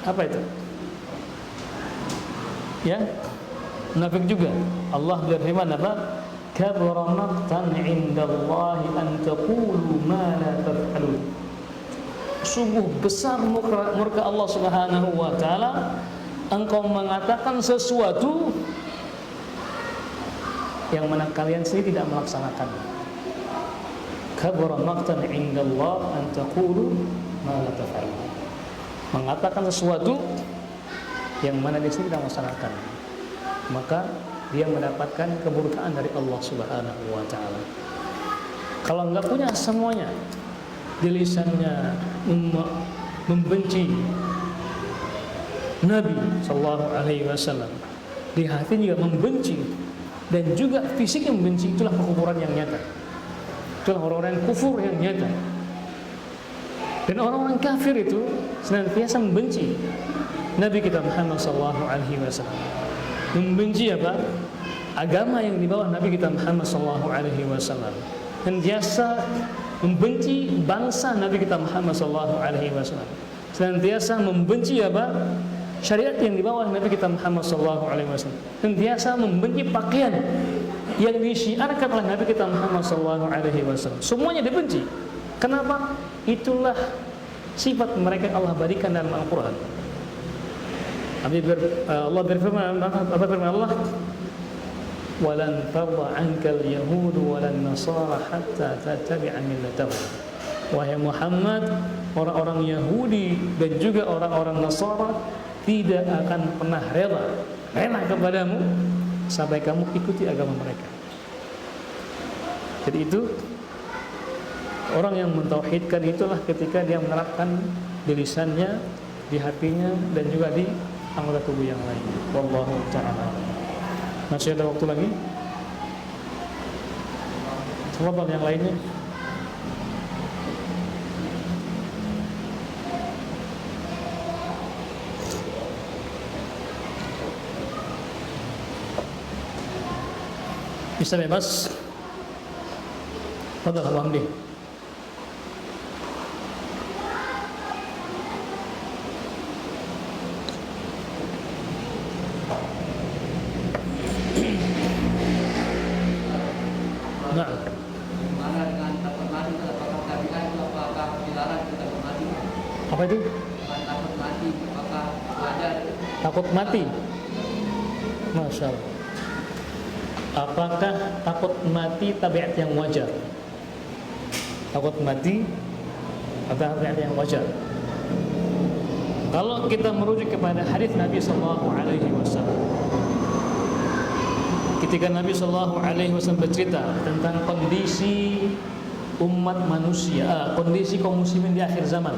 Apa itu? Ya, munafik juga. Allah berfirman apa? Kabura maqtan 'indallahi an taqulu ma la taf'alun. Sungguh besar murka Allah Subhanahu wa taala engkau mengatakan sesuatu yang mana kalian sendiri tidak melaksanakan. Kabura maqtan 'indallah an taqulu ma la taf'alun. Mengatakan sesuatu yang mana dia sendiri tidak melaksanakan, maka dia mendapatkan kemurkaan dari Allah Subhanahu wa taala. Kalau enggak punya semuanya, di lisannya membenci Nabi sallallahu alaihi wasallam, di hati juga membenci, dan juga fisiknya membenci, itulah kekufuran yang nyata. Itulah orang-orang yang kufur yang nyata. Dan orang-orang kafir itu senantiasa membenci Nabi kita Muhammad sallallahu alaihi wasallam. Membenci apa? Agama yang di bawah Nabi kita Muhammad sallallahu alaihi wasallam. Dan biasa membenci bangsa Nabi kita Muhammad sallallahu alaihi wasallam. Senantiasa membenci apa? Syariat yang di bawah Nabi kita Muhammad sallallahu alaihi wasallam. Senantiasa membenci pakaian yang disyiarkan oleh Nabi kita Muhammad sallallahu alaihi wasallam. Semuanya dibenci. Kenapa? Itulah sifat mereka yang Allah berikan dalam Al-Qur'an. Allah berfirman, apa firman Allah? Walan tarda 'ankal yahud walan nasara hatta tattabi'a millatahum. Wahai Muhammad, orang-orang Yahudi dan juga orang-orang Nasara tidak akan pernah rela kepadamu sampai kamu ikuti agama mereka. Jadi itu orang yang mentauhidkan itulah ketika dia menerapkan di lisannya, di hatinya, dan juga di anggota tubuh yang lain. Wallahu ta'ala. Masih ada waktu lagi? Tafadhal yang lainnya. Bisa bebas. Tafadhal Abu Hamdi. Nah, Mana dengan takut mati, apakah tabiat itu apakah dilarang kita takut mati? apa itu? Dengan takut mati, apakah wajar? Takut mati. Masya Allah. Apakah takut mati tabiat yang wajar? Takut mati atau tabiat yang wajar? Kalau kita merujuk kepada hadis Nabi sallallahu alaihi wasallam, ketika Nabi sallallahu alaihi wasallam bercerita tentang kondisi umat manusia, kondisi kaum muslimin di akhir zaman.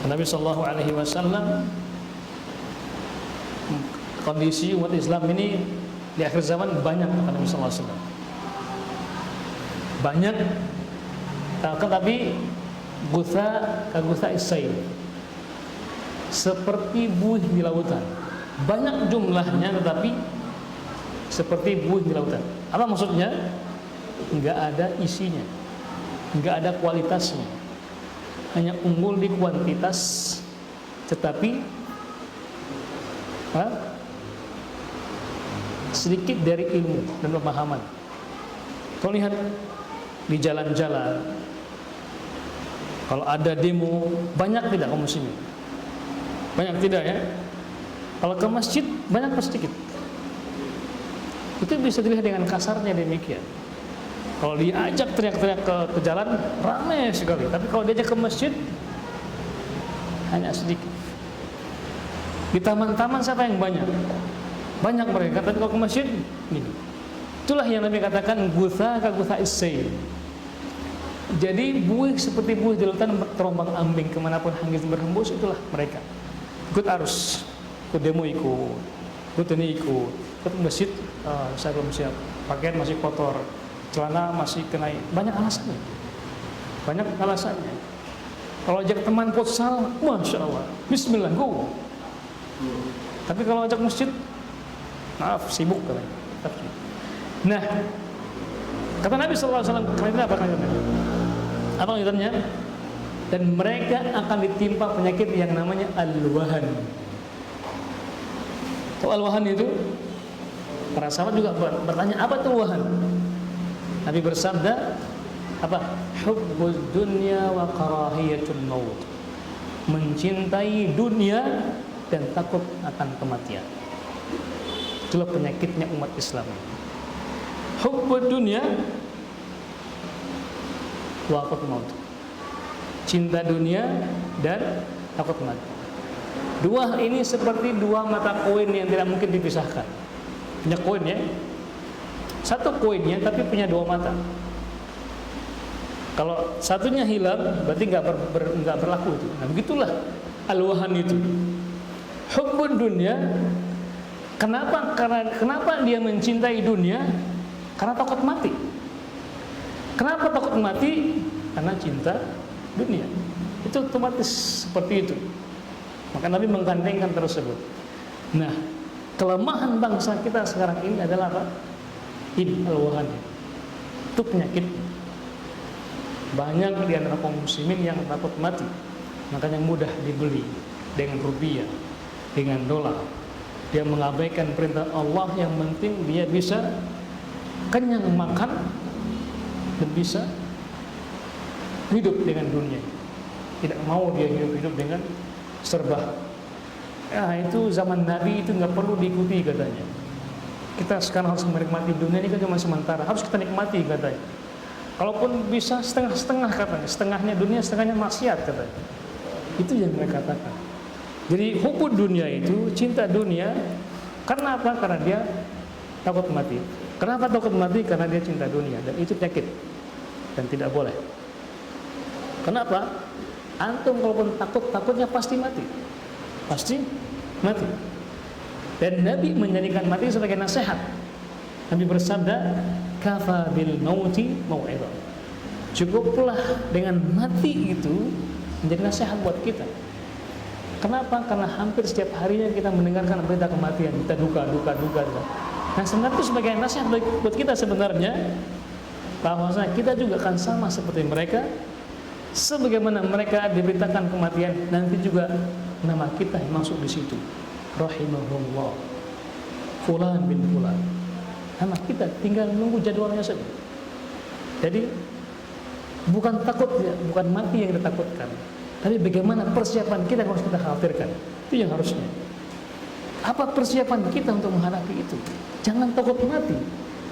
Nabi sallallahu alaihi wasallam, kondisi umat Islam ini di akhir zaman banyak, kata Nabi sallallahu alaihi wasallam. Banyak, tapi gutha isayl, seperti buih di lautan. Banyak jumlahnya tetapi seperti buih di lautan. Apa maksudnya? Enggak ada isinya, enggak ada kualitasnya, hanya unggul di kuantitas tetapi sedikit dari ilmu dan pemahaman. Kau lihat di jalan-jalan, kalau ada demo, banyak tidak kaum muslimin? Banyak tidak ya? Kalau ke masjid, banyak atau sedikit? Itu bisa dilihat dengan kasarnya demikian. Kalau diajak teriak-teriak ke jalan, ramai sekali. Tapi kalau diajak ke masjid, hanya sedikit. Di taman-taman siapa yang banyak? Banyak mereka, tapi kalau ke masjid, gini. Itulah yang Nabi katakan gutha ka gutha isayl. Jadi buih seperti buih di lautan terombang ambing kemanapun angin berhembus, itulah mereka. Ikut arus, ikut demo ikut ini ikut masjid, saya belum siap, pakaian masih kotor, celana masih kena, banyak alasannya. Banyak alasannya. Kalau ajak teman futsal, masya Allah, Bismillah, go. Tapi kalau ajak masjid, maaf, sibuk katanya. Nah, kata Nabi sallallahu alaihi wasallam, kalian apa katanya? Apa lanjutannya? Dan mereka akan ditimpa penyakit yang namanya al-wahan. Tahu al-wahan itu? Para sahabat juga bertanya, apa itu wahan? Nabi bersabda, apa? Hubbud dunya wa karahiyatul maut. mencintai dunia dan takut akan kematian. Itulah penyakitnya umat Islam. Hubbud dunia wa takut maut. Cinta dunia dan takut mati. Dua ini seperti dua mata koin yang tidak mungkin dipisahkan. Punya koin ya, satu koinnya tapi punya dua mata. Kalau satunya hilang, berarti nggak berlaku itu. Nah, begitulah al-wahan itu. Hubbun dunia. Kenapa dia mencintai dunia? Karena takut mati. Kenapa takut mati? Karena cinta dunia. Itu otomatis seperti itu. Maka Nabi menggandengkan tersebut. Nah, kelemahan bangsa kita sekarang ini adalah apa? Al-wahan. Itu penyakit. Banyak di antara kaum muslimin yang takut mati, makanya mudah dibeli dengan rupiah, dengan dolar. Dia mengabaikan perintah Allah, yang penting dia bisa kenyang makan dan bisa hidup dengan dunia. Tidak mau dia hidup dengan serba. Ya, itu zaman Nabi itu nggak perlu diikuti katanya. Kita sekarang harus menikmati dunia ini kan cuma sementara, harus kita nikmati katanya. Kalaupun bisa setengah-setengah katanya, setengahnya dunia, setengahnya maksiat katanya. Itu yang mereka katakan. Jadi hubbud dunia itu, cinta dunia, karena apa? Karena dia takut mati. Kenapa takut mati? Karena dia cinta dunia, dan itu penyakit dan tidak boleh. Kenapa? Antum kalaupun takutnya pasti mati, pasti mati. Dan Nabi menjadikan mati sebagai nasihat. Nabi bersabda, kafa bil mauti mau'izah. Cukuplah dengan mati itu menjadi nasihat buat kita. Kenapa? Karena hampir setiap harinya kita mendengarkan berita kematian, kita duka. Nah, sebenarnya itu sebagai nasihat buat kita sebenarnya, bahwasanya kita juga akan sama seperti mereka. Sebagaimana mereka diberitakan kematian, nanti juga nama kita yang masuk di situ. Rahimahullah, fulan bin fulan. Nama kita tinggal nunggu jadwalnya saja. Jadi bukan takut ya, bukan mati yang kita takutkan, tapi bagaimana persiapan kita yang harus kita khawatirkan. Itu yang harusnya. Apa persiapan kita untuk menghadapi itu? Jangan takut mati,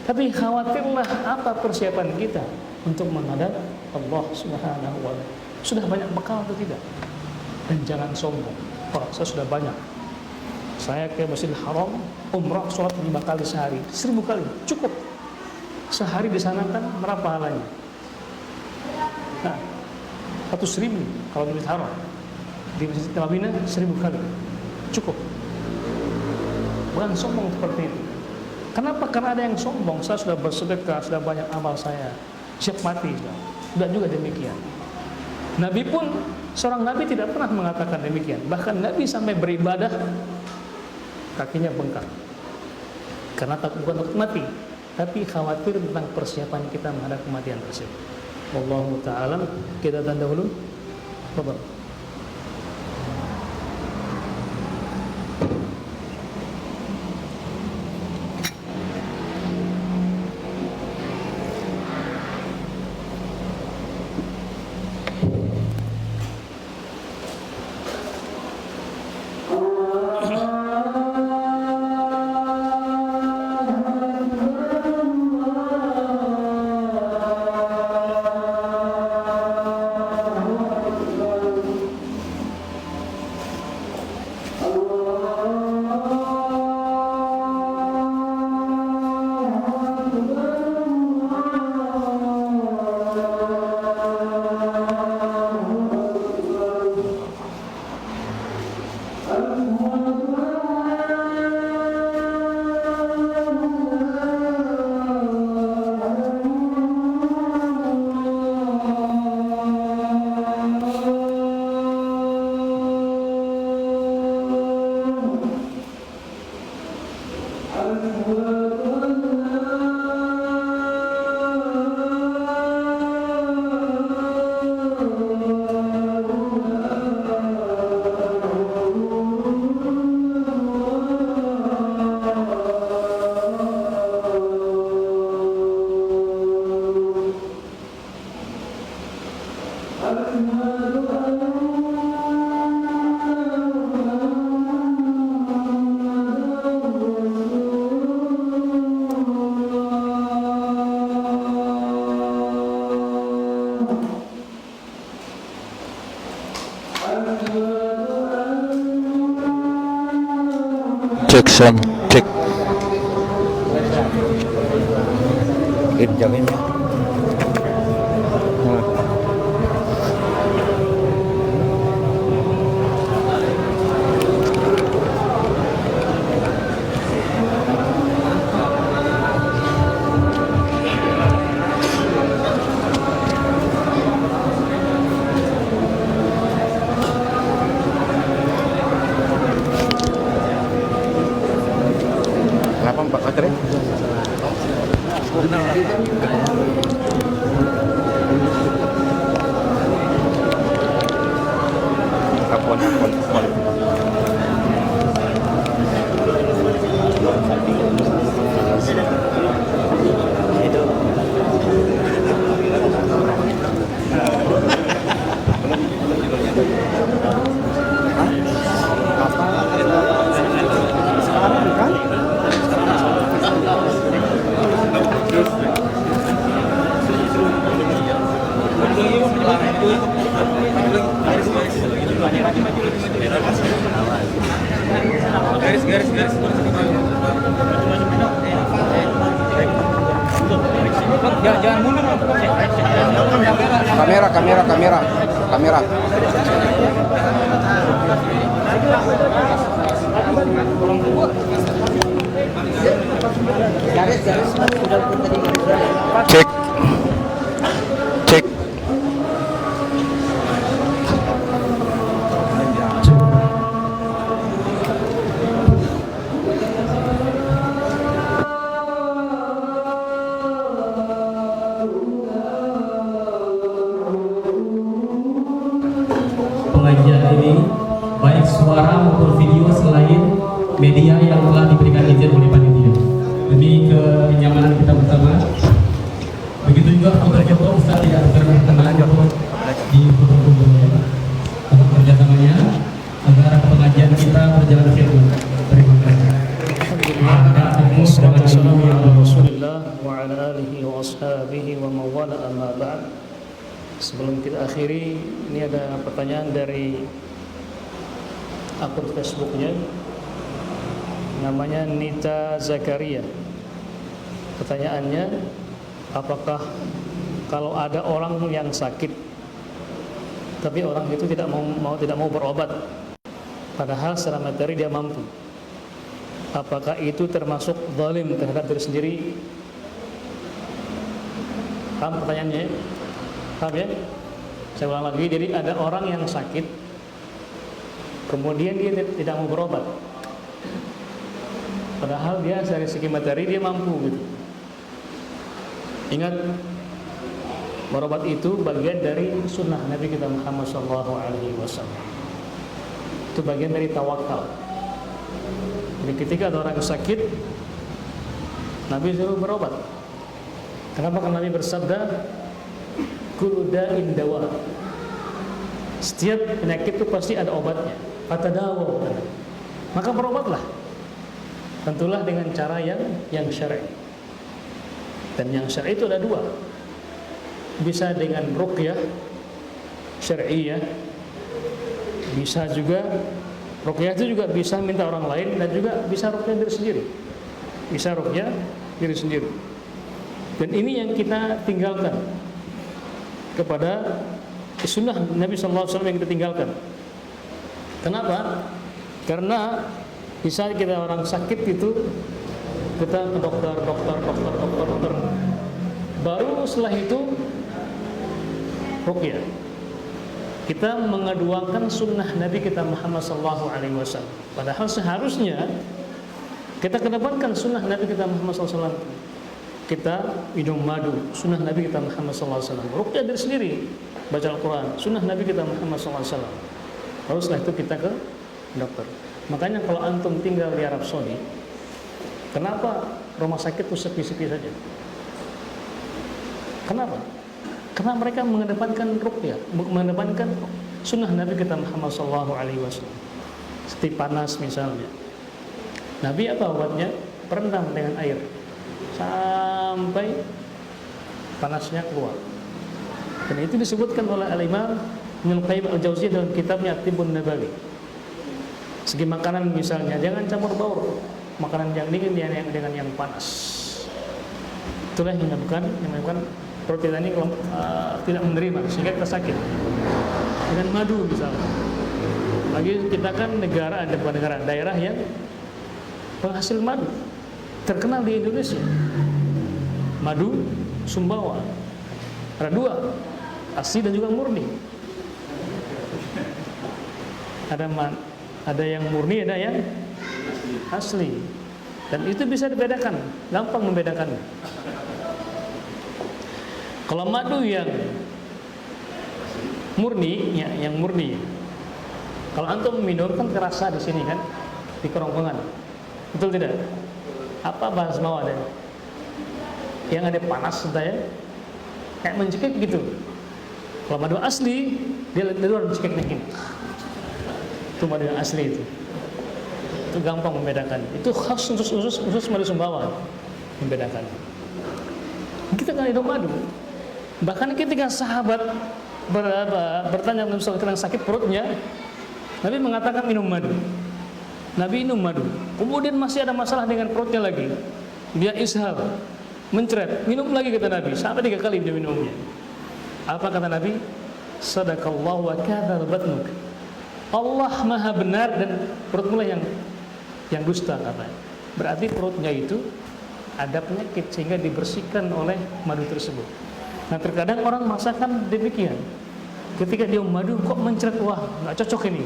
tapi khawatirlah apa persiapan kita untuk menghadap Allah Subhanahu wa ta'ala. Sudah banyak bekal atau tidak? Dan jangan sombong. Oh, saya sudah banyak. Saya ke Masjidil Haram, umrah, sholat 5 kali sehari, 1000 kali, cukup. Sehari di sana kan berapa pahalanya? Nah, 100.000 kalau di Masjidil Haram. Di Masjid Madinah 1000 kali, cukup. Bukan sombong seperti itu. Kenapa? Karena ada yang sombong. Saya sudah bersedekah, sudah banyak amal saya, siap mati. Tidak juga demikian. Nabi pun, seorang Nabi tidak pernah mengatakan demikian. Bahkan Nabi sampai beribadah kakinya bengkak, karena bukan takut mati, tapi khawatir tentang persiapan kita menghadapi kematian tersebut. Wallahu ta'ala. Kita tanda dulu. Bapak. Cek sound, cek. Jamin ya. Kenapa Pak Katri? Kamera. Cek. Cek. Pengajian ini baik suara maupun video selain media yang telah diberikan izin oleh panitia demi kenyamanan kita bersama. Begitu juga foto-foto Ustaz tidak berkenan untuk di foto-foto untuk kerjasamanya agar pengajian kita berjalan khidmat. Terima kasih. Wassalamualaikum warahmatullahi wa ala alihi wa ashabihi wa mawala amma ba'd. Sebelum kita akhiri, ini ada pertanyaan dari akun Facebooknya, namanya Nita Zakaria. Pertanyaannya, apakah kalau ada orang yang sakit tapi orang itu tidak mau berobat, padahal secara materi dia mampu, apakah itu termasuk zalim terhadap diri sendiri? Paham pertanyaannya? Paham ya? Saya ulang lagi, jadi ada orang yang sakit kemudian dia tidak mau berobat, padahal dia dari segi materi dia mampu gitu. Ingat, berobat itu bagian dari sunnah Nabi kita Muhammad SAW. Itu bagian dari tawakal. Jadi ketika ada orang sakit, Nabi suruh berobat. Kenapa? Karena Nabi bersabda, kullu da'in dawa. Setiap penyakit itu pasti ada obatnya. Fatadawu. Maka berobatlah. Tentulah dengan cara yang syar'i. Dan yang syar'i itu ada dua. Bisa dengan ruqyah syar'iyah. Bisa juga ruqyah itu juga bisa minta orang lain, dan juga bisa ruqyah diri sendiri. Bisa ruqyah diri sendiri. Dan ini yang kita tinggalkan kepada sunnah Nabi SAW yang kita tinggalkan. Kenapa? Karena bisa kita orang sakit itu kita ke dokter. Baru setelah itu ruqyah. Kita mengeduakan sunnah Nabi kita Muhammad SAW. Padahal seharusnya kita kedepankan sunnah Nabi kita Muhammad SAW. Kita minum madu, sunnah Nabi kita Muhammad SAW. Ruqyah diri sendiri, baca Al-Quran, sunnah Nabi kita Muhammad SAW. Lalu setelah itu kita ke dokter. Makanya kalau antum tinggal di Arab Saudi, kenapa rumah sakit itu sepi-sepi saja? Kenapa? Karena mereka mengedepankan ruqyah, mengedepankan sunnah Nabi kita Muhammad SAW. Seperti panas misalnya, Nabi apa obatnya? Berendam dengan air sampai panasnya keluar. Dan itu disebutkan oleh Al-Imam Ibnu Qayyim Al-Jauziyah dalam kitabnya At-Tibbun Nabawi. Segi makanan misalnya, jangan campur baur makanan yang dingin dengan yang panas. Itulah yang menyebabkan perut kita ini tidak menerima sehingga kita sakit. Dengan madu misalnya. Bagi kita kan daerah yang penghasil madu terkenal di Indonesia. Madu Sumbawa. Ada dua, asli dan juga murni. Ada yang murni, ada yang asli. Dan itu bisa dibedakan, gampang membedakannya. Kalau madu yang murni, kalau antum minum kan terasa di sini kan, di kerongkongan. Betul tidak? Apa bahasa bawah ada? Yang ada panas ya, kayak mencekik gitu. Kalau madu asli, dia dari luar mencekiknya gini. Itu madu yang asli itu gampang membedakan. Itu khas khusus madu Sumbawa membedakan. Kita kan minum madu. Bahkan ketika sahabat bertanya Nabi SAW tentang sakit perutnya, Nabi mengatakan minum madu. Nabi minum madu. Kemudian masih ada masalah dengan perutnya lagi. Dia ishal, mencret, minum lagi kata Nabi. Sampai 3 kali dia minumnya. Apa kata Nabi? Sadaqallahu wa kadzdzaba batnuk. Allah maha benar dan perutmu lah yang dusta katanya. Berarti perutnya itu ada penyakit sehingga dibersihkan oleh madu tersebut. Nah terkadang orang merasakan demikian. Ketika dia madu kok mencret, wah nggak cocok ini.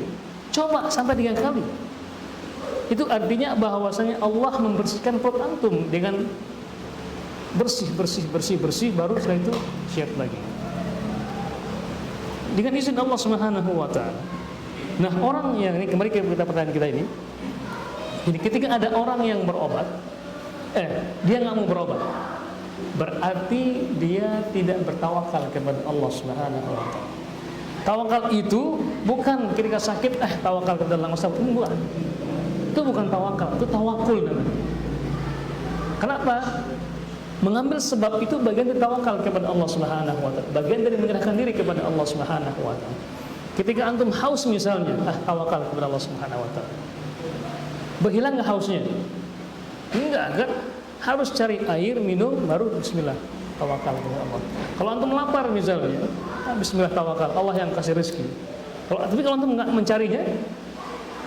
Coba sampai 3 kali. Itu artinya bahwasanya Allah membersihkan perut antum dengan bersih, baru setelah itu siap lagi. Dengan izin Allah Subhanahu wa taala. Nah, orang yang ini kembali ke pertanyaan kita ini. Jadi ketika ada orang yang berobat, dia nggak mau berobat, berarti dia tidak bertawakal kepada Allah Subhanahu wa taala. Tawakal itu bukan ketika sakit tawakal kepada Allah Subhanahu wa taala. Itu bukan tawakal, itu tawakul namanya. Kenapa? Mengambil sebab itu bagian dari tawakal kepada Allah Subhanahu wa taala, bagian dari menyerahkan diri kepada Allah Subhanahu wa taala. Ketika antum haus misalnya, tawakal kepada Allah Subhanahu wa taala. Berhilang enggak hausnya? Enggak kan? Harus cari air, minum, baru bismillah, tawakal kepada Allah. Kalau antum lapar misalnya, bismillah tawakal, Allah yang kasih rezeki. Tapi kalau antum enggak mencarinya,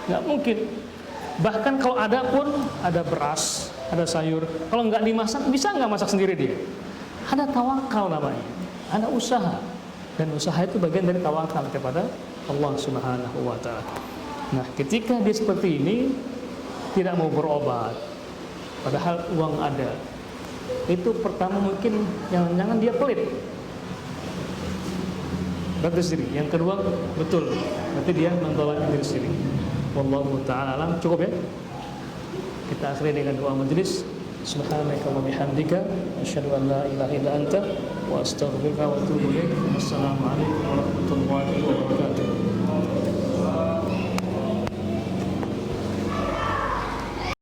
enggak mungkin. Bahkan kalau ada pun ada beras, ada sayur, kalau enggak dimasak, bisa enggak masak sendiri dia? Ada tawakal namanya, ada usaha. Dan usaha itu bagian dari tawakal kepada Allah Subhanahu wa taala. Nah, ketika dia seperti ini tidak mau berobat padahal uang ada, itu pertama mungkin jangan-jangan dia pelit, berarti sendiri. Yang kedua betul, berarti dia mentolak diri sendiri. Wallahu ta'ala alam. Cukup ya? Kita akhiri dengan doa majelis. Subhanaka wa bihamdika asyhadu an la ilaha illa anta wa astaghfiruka wa atubu ilaik. Wassalamualaikum warahmatullahi wabarakatuh.